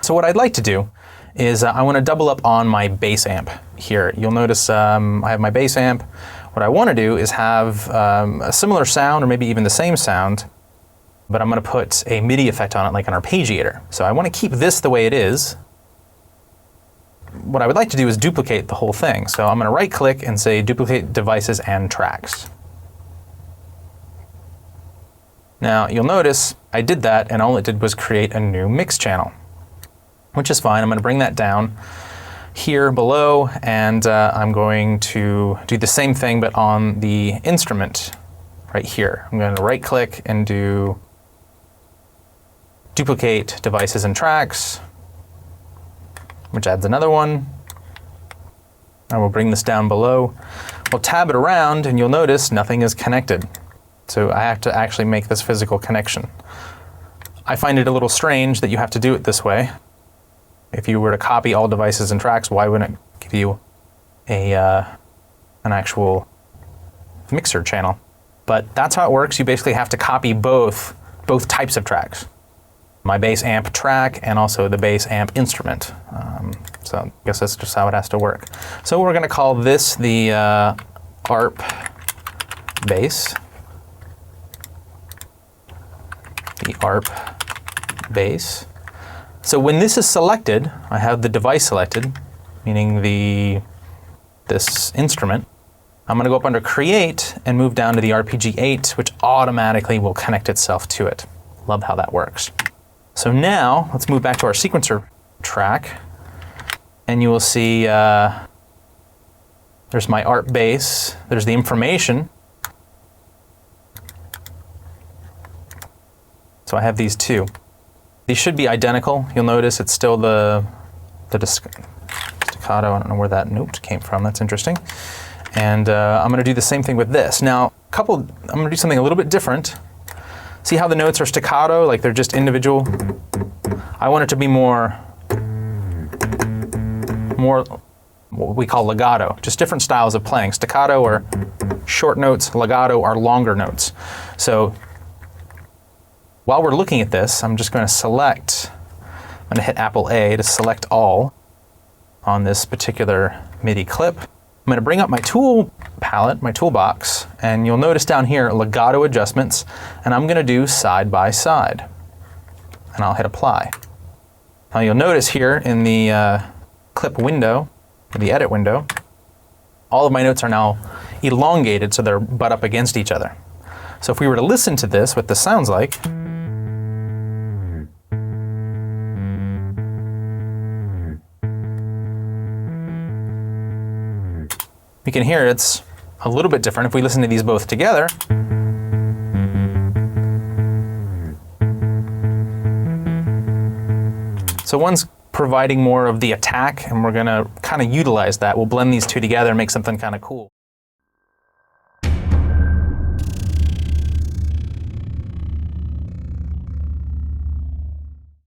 So what I'd like to do is I want to double up on my bass amp here. You'll notice I have my bass amp. What I want to do is have a similar sound, or maybe even the same sound, but I'm going to put a MIDI effect on it like an arpeggiator. So I want to keep this the way it is. What I would like to do is duplicate the whole thing. So I'm going to right click and say duplicate devices and tracks. Now you'll notice I did that and all it did was create a new mix channel, which is fine. I'm going to bring that down here below, and I'm going to do the same thing but on the instrument right here. I'm going to right click and do duplicate devices and tracks, which adds another one. I will bring this down below. We'll tab it around and you'll notice nothing is connected. So I have to actually make this physical connection. I find it a little strange that you have to do it this way. If you were to copy all devices and tracks, why wouldn't it give you an actual mixer channel? But that's how it works. You basically have to copy both types of tracks. My bass amp track and also the bass amp instrument. So I guess that's just how it has to work. So we're going to call this the ARP bass. The ARP bass. So when this is selected, I have the device selected, meaning this instrument. I'm going to go up under Create and move down to the RPG8, which automatically will connect itself to it. Love how that works. So now let's move back to our sequencer track, and you will see there's my ARP bass, there's the information. So I have these two. These should be identical. You'll notice it's still the staccato. I don't know where that note came from. That's interesting. And I'm going to do the same thing with this. Now, I'm going to do something a little bit different. See how the notes are staccato, like they're just individual? I want it to be more what we call legato, just different styles of playing. Staccato are short notes, legato are longer notes. So while we're looking at this, I'm just going to select, I'm going to hit Apple A to select all on this particular MIDI clip. I'm going to bring up my tool palette, my toolbox, and you'll notice down here legato adjustments, and I'm going to do side by side. And I'll hit apply. Now you'll notice here in the clip window, the edit window, all of my notes are now elongated so they're butt up against each other. So if we were to listen to this, what this sounds like, we can hear it's a little bit different if we listen to these both together. So one's providing more of the attack, and we're going to kind of utilize that. We'll blend these two together and make something kind of cool.